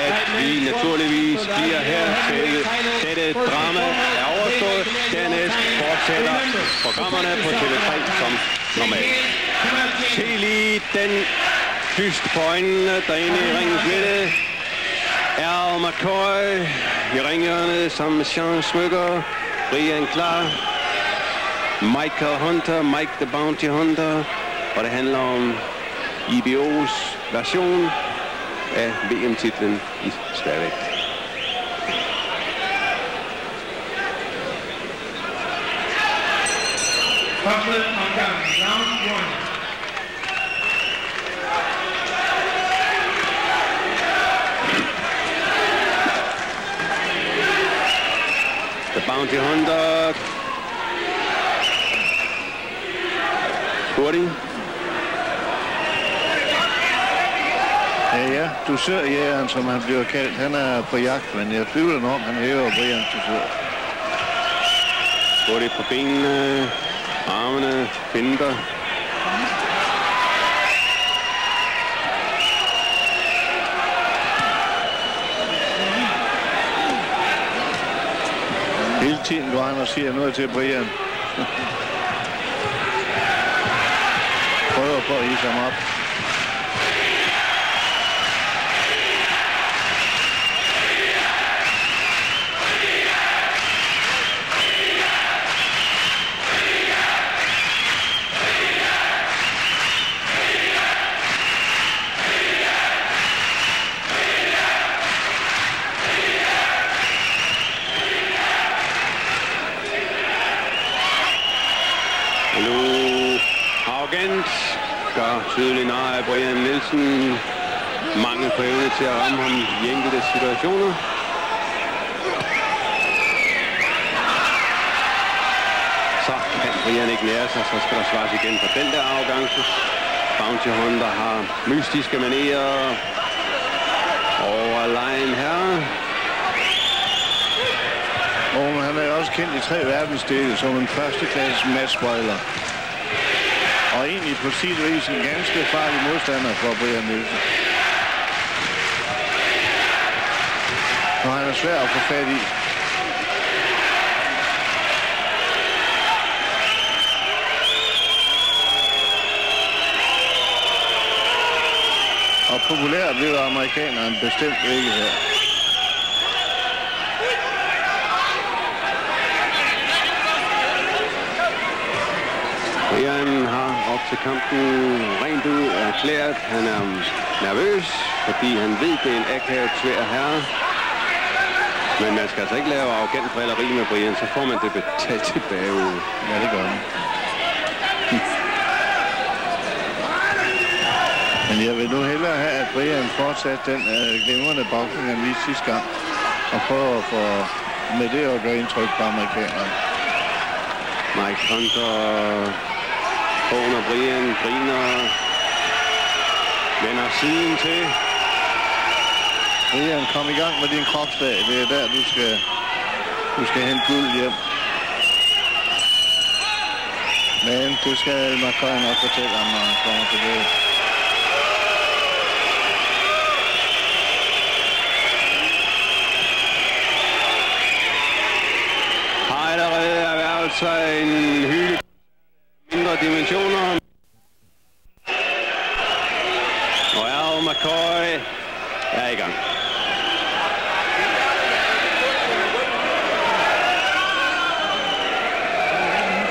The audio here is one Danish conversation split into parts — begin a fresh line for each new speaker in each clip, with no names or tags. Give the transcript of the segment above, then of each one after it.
at vi naturligvis bliver her til dette drama er overstået. Dernæst fortsætter programmerne på TV3 som normalt. Se lige den dyst på øjnene derinde i ringens midte. Al McCoy i ringhjørnet sammen med Jean Smykker. Brian Klar. Michael Hunter, Mike the Bounty Hunter. Og det handler om IBO's version af VM-titlen i sværvægt. The Bounty Hunter. Hurtig.
Ja, dusørjægeren, som han bliver kaldt, han er på jagt, men jeg tvivler om, han hæver Brian dusør.
Hurtigt på benene, armene, finter.
Hele tiden går han og siger noget til Brian. Prøver på at hisse ham op.
Gør tydeligt nej af Brian Nielsen. Mangel på evne til at ramme ham i enkelte situationer. Så kan Brian ikke nære sig, så skal der svares igen på den der arrogance. Bounty Hunter har mystiske manerer. Overlegen her.
Og han er også kendt i 3 verdensdele som en førsteklasses matchspoiler. Og egentlig på sit vis en ganske farlig modstander for Brian Nielsen. Og han er svær at få fat i. Og populært bliver amerikaneren bestemt ikke her.
Brian har op til kampen rent ud erklæret. Han er nervøs, fordi han ved, det er en akavet svær herre. Men man skal altså ikke lave arrogant drilleri med Brian, så får man det betalt tilbage.
Ja, det gør han. Men jeg vil nu hellere have, at Brian fortsat den glimrende boksning, han viste sidste gang. Og prøve at få med det at gøre indtryk på amerikanerne.
Mike Hunter under Brian, griner, vender siden til.
Brian, kom i gang med din kropsdag. Det er der, du skal hente guld hjem. Men det skal McCoy nok fortælle ham, når han kommer til det.
Har allerede erhvervet sig en hylde mindre dimensioner. Og Al McCoy er i gang.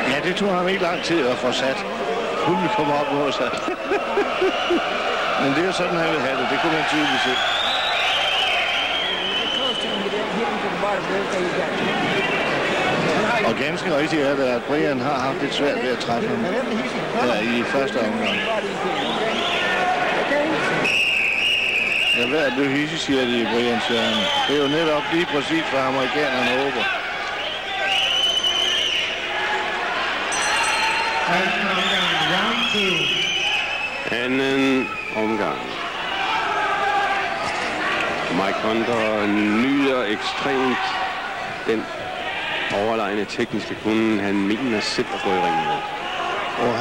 Ja, det tog ham ikke lang tid at få sat. Hunden kom op mod sig. Men det er sådan, han vil have det. Det kunne man tydeligt se. Og ganske rigtigt er det, at Brian har haft lidt svært ved at træffe ham der i første omgang. Jeg ved, at du hisse, siger de i Brians hjørne. Det er jo netop lige præcis, hvad amerikanerne håber.
Anden omgang. Mike Hunter nyder ekstremt den overlegne tekniske kunde, han mener selv at gå i ringen med.
Og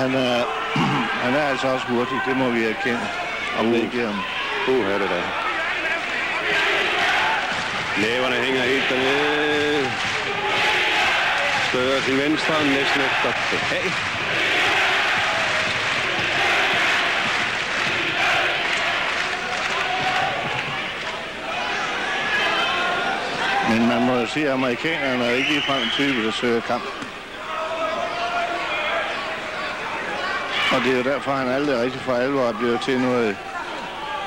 han er altså også hurtig, det må vi erkende. Om det ikke ham.
Her det der. Læberne hænger helt dernede. Støder sin venstre, næsten efter behag.
Men man må jo sige, at amerikanerne er ikke ligefrem en type, der søger kamp. Og det er jo derfor, han aldrig rigtig for alvor er blevet til noget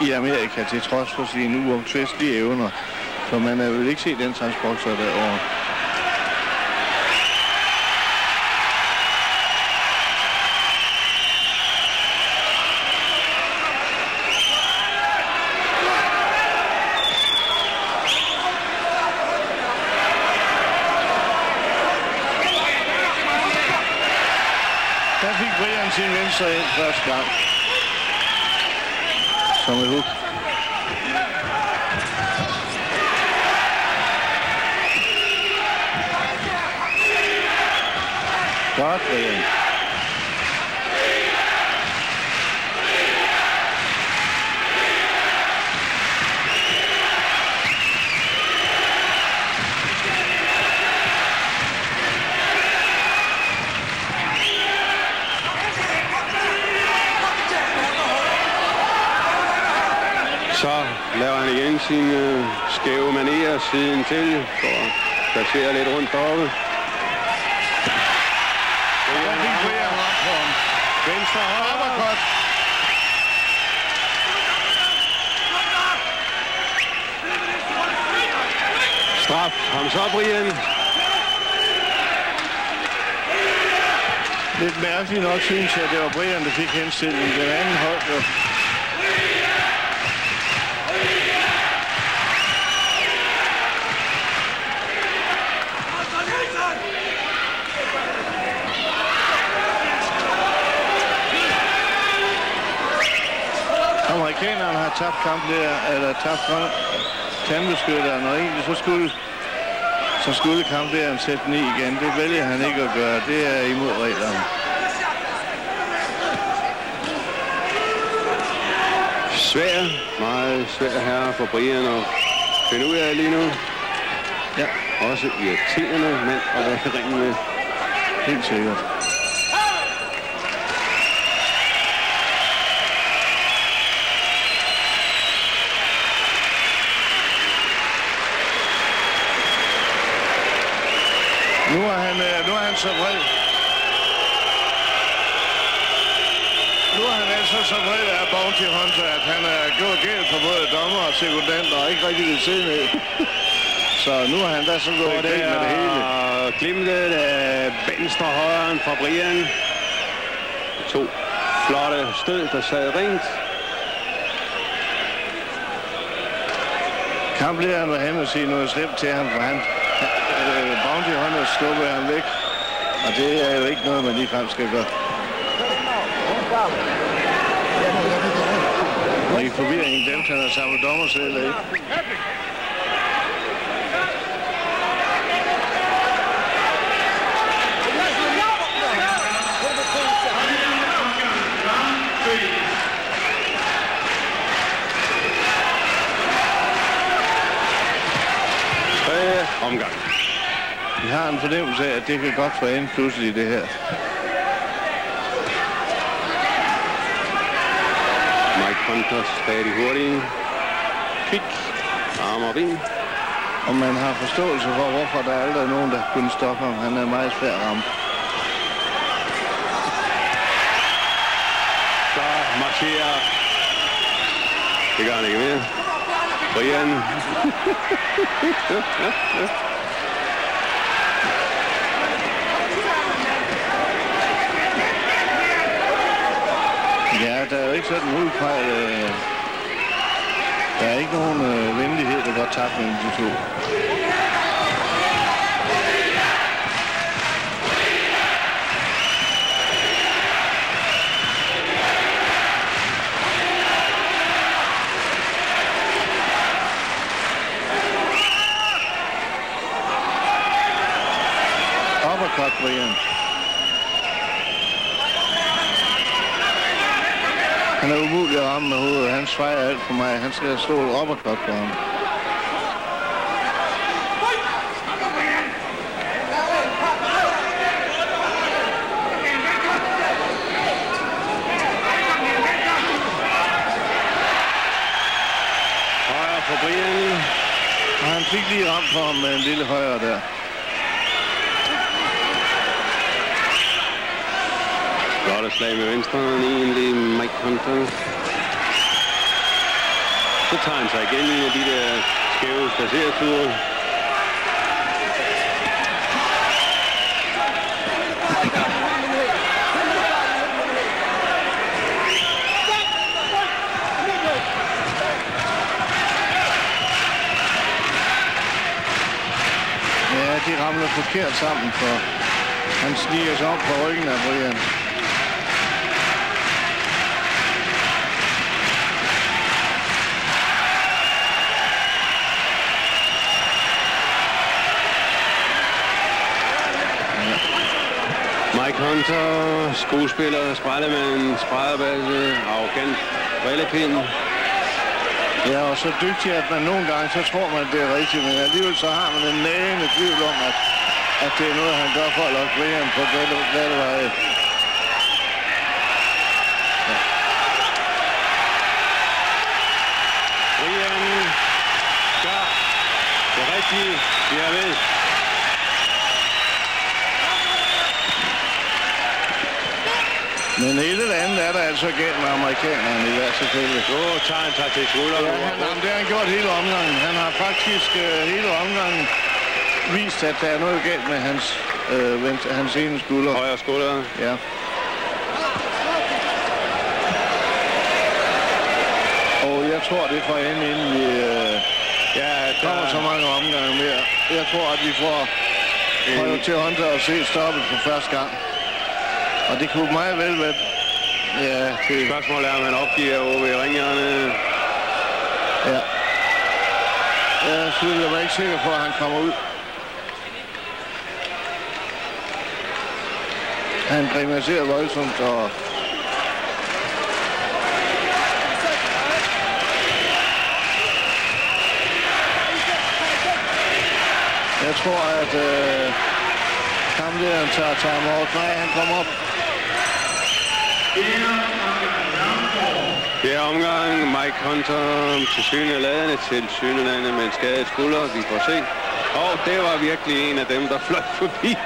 i Amerika, til trods for sine uomtvistelige evner. For man har vel ikke set den transporter derovre. Der fik Brian sin venstre ind første gang. Som et hug. Godt, Brian.
Så laver han igen sin skæve manér siden til, for at placere lidt rundt deroppe. Venstre højre. Straf ham så, Brian.
Lidt mærkeligt nok, synes jeg, det var Brian, der fik henstillingen. Den anden hold. Amerikanerne har tabt kamp der, eller tabt tandbeskytteren, og egentlig så skulle kamplederen sætte den i igen. Det vælger han ikke at gøre. Det er imod reglerne.
Meget svær her for Brian at finde ud af lige nu.
Ja.
Også irriterende mand at være i ringen med.
Helt sikkert. Nu er han så vred. Nu er han altså så vred af Bounty Hunter, at han er gået galt for både dommer og sekundant og ikke rigtig vil sidde ned. Så nu er han da så gået galt med det hele.
Glimtet af venstre højre fra Brian. To flotte stød, der sad rent.
Kamplederen var hen og sige noget slemt til ham, for han Bounty Hunter sluppede ham væk. Og det er jo ikke noget, man ligefrem skal gøre. Og i forvirringen dem, han har samlet dommer selv, ikke?
Omgang.
Vi har en fornemmelse af, at det kan godt få ende pludselig det her.
Mike Hunter stadig hurtig. Kvik. Arm og ben.
Og man har forståelse for, hvorfor der aldrig er nogen, der kunne stoppe ham. Han er meget svær ramt.
Så marcherer. Det gør han ikke mere. Brian.
Ja, der er jo ikke sådan en udpræget. Der er ikke nogen venlighed, der går tabt mellem de to. Uppercut, Brian. Han er umulig at ramme med hovedet. Han svejer alt for mig. Han skal slå et uppercut på ham.
for Brian.
Og han fik lige ramt for ham med en lille højre der.
Godt slag med venstre. Egentlig Mike Hunter. Så tager han sig igen i de der skæve placerture.
Ja, de ramler forkert sammen, for han sniger sig op på ryggen af Brian.
Mike Hunter, skuespiller, spejdermand, spejderbasse, arrogant, brillepind.
Ja, og så dygtig, at man nogle gange, så tror man, det er rigtigt, men alligevel så har man en nagende tvivl om, at det er noget, han gør for at lokke Brian på Galleveje. Ja.
Brian gør det rigtige, vi er ved.
Men et eller andet er der altså galt med amerikanerne i hvert tilfælde.
Så tager han sig til skulderen.
Ja, det har han gjort hele omgangen. Han har faktisk hele omgangen vist, at der er noget galt med hans ene skulder.
Højre skulder.
Ja. Og jeg tror, det får ende, inden vi kommer så mange omgange mere. Jeg tror, at vi får højre til Hunter og se stoppet for første gang. Og det kunne meget vel være... Ja, det...
Spørgsmålet er, om han opgiver over i ringhjørnet.
Ja. Jeg synes, jeg var ikke sikker på, at han kommer ud. Han grimacerer voldsomt, og... Jeg tror, at kamplederen tager time-out. Nej, han kommer op.
Det er omgang. Mike Hunter til syneladende med en skadet skulder. Vi får se. Og det var virkelig en af dem, der fløj forbi.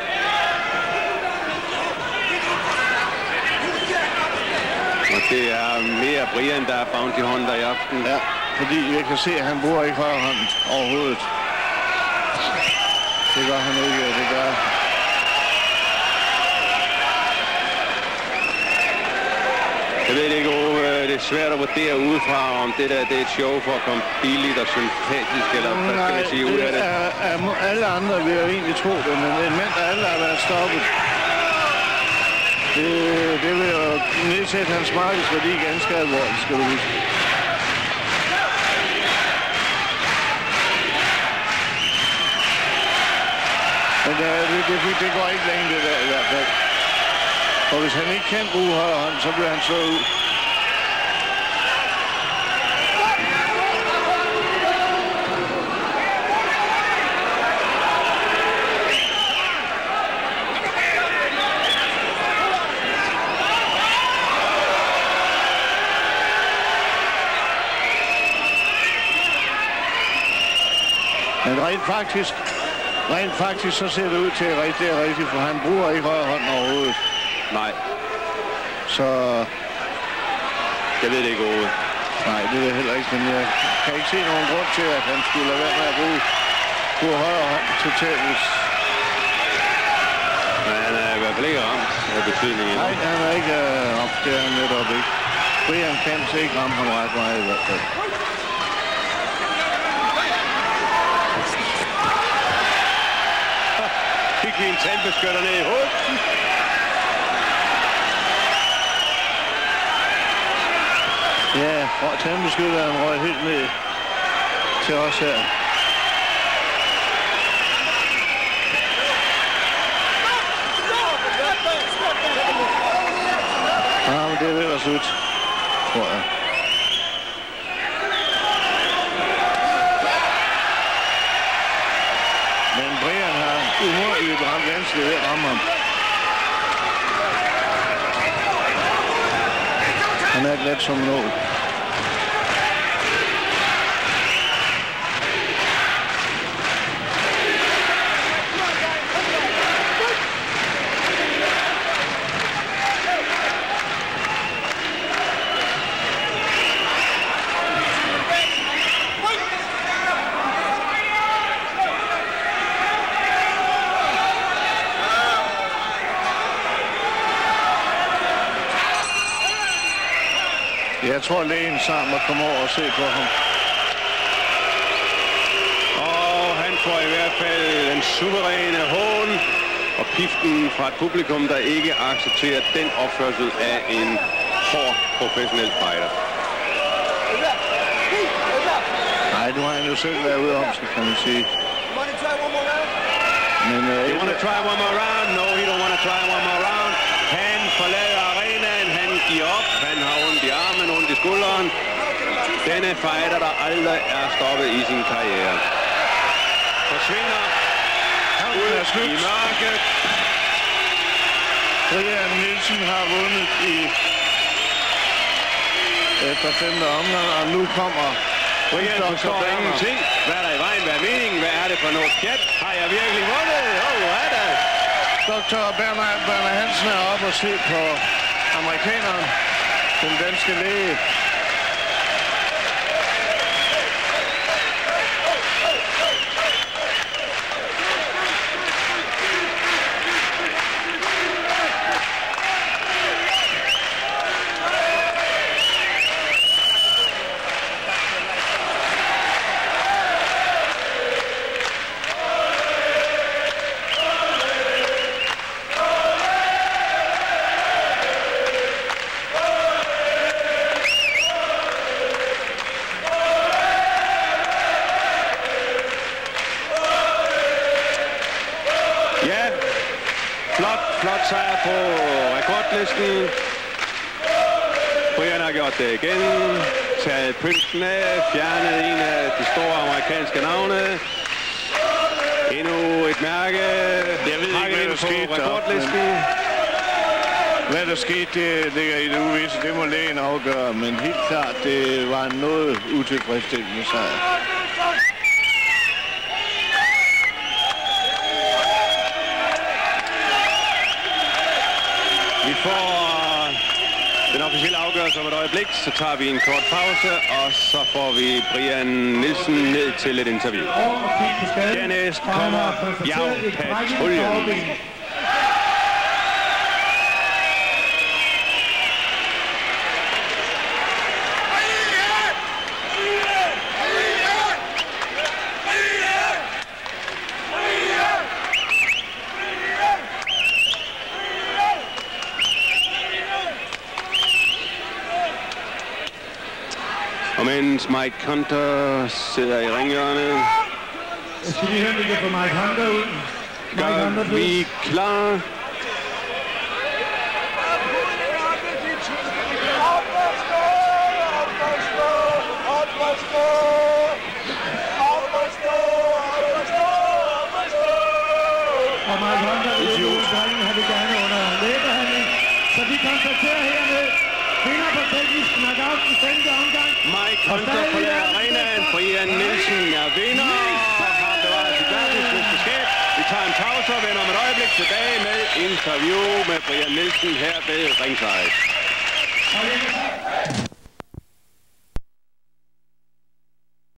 Og det er mere Brian, der er bounty hunter i aften.
Ja, fordi jeg kan se, at han bruger ikke højre hånd overhovedet. Det gør han ikke, det gør.
Jeg ved ikke, det er svært at vurdere udefra, om det der det er et show for at komme billigt og sympatisk, eller hvad skal man sige ud af det?
Alle andre vil jo egentlig tro det, men en mand, der alle har været stoppet, det vil jo nedsætte hans markedsværdi ganske alvorligt, skal du huske. Men det går ikke længe, det der i hvert fald. Og hvis han ikke kan bruge højre hånd, så bliver han slået ud. Men rent faktisk så ser det ud til, at det er rigtigt, for han bruger ikke højre hånd overhovedet.
Nej.
Så...
Jeg ved det ikke overhovedet.
Nej, det er heller ikke, men jeg kan ikke se nogen grund til, at han skulle lade være med at bruge højre hånd til tennis.
Men han er i hvert fald ikke ramt af betydningen.
Nej, han er ikke ramt. Det er han netop ikke. Brian kan ikke ramme ham ret meget i hvert fald.
Fik vi en tandbeskytter ned i hovedet.
Ja, og tandbeskytteren røg helt ned til os her. Ja, men det er ved at slut, tror jeg. Men Brian har umådeligt ramt vanskeligt ved at ramme ham. Han er glat som nål. Jeg tror, lægen sammen må komme over og se på ham.
Og han får i hvert fald en suveræne hån og piften fra et publikum, der ikke accepterer den opførsel af en hård professionel fighter.
Nej, nu har han jo selv været ude om sig, kan man sige. Men
You want to try one more round? No, he don't want to try one more round. Han forlader arenaen, han giver op, han har ondt i armen, ondt i skulderen. Denne fighter, der aldrig er stoppet i sin karriere, forsvinder ud i mørket.
Brian Nielsen har vundet efter 5. omgang, og nu kommer
Brian forstår ingenting. Hvad er der i vejen? Hvad er meningen? Hvad er det for noget pjat? Har jeg virkelig vundet? Hvad er det?
Dr. Bernhard Hansen er oppe og se på amerikaneren, den danske læge.
Flot sejr på rekordlisten. Brian har gjort det igen. Taget pynten af. Fjernet en af de store amerikanske navne. Endnu et mærke.
Jeg ved ikke, hvad der skete
rekordlisten.
Hvad der skete, det ligger i det uvisse. Det må lægen afgøre. Men helt klart, det var en noget utilfredsstillende sejr.
Vi får den officielle afgørelse om et øjeblik, så tager vi en kort pause, og så får vi Brian Nielsen ned til et interview. Dernæst kommer bjergpatruljen. Og mens Mike Hunter sidder i ringhjørnet,
skal vi høre, vi kan få Mike Hunter ud.
gør vi klar.
Og Mike Hunter har vi gerne under lægebehandling. Så vi konstaterer hernede, vinder på teknisk knockout i 5. omgang.
Mike Hunter forlader arenaen. Brian Nielsen er vinder og har bevaret sit verdensmesterskab. Vi tager en pause og vender om et øjeblik tilbage med interview med Brian Nielsen her ved ringside.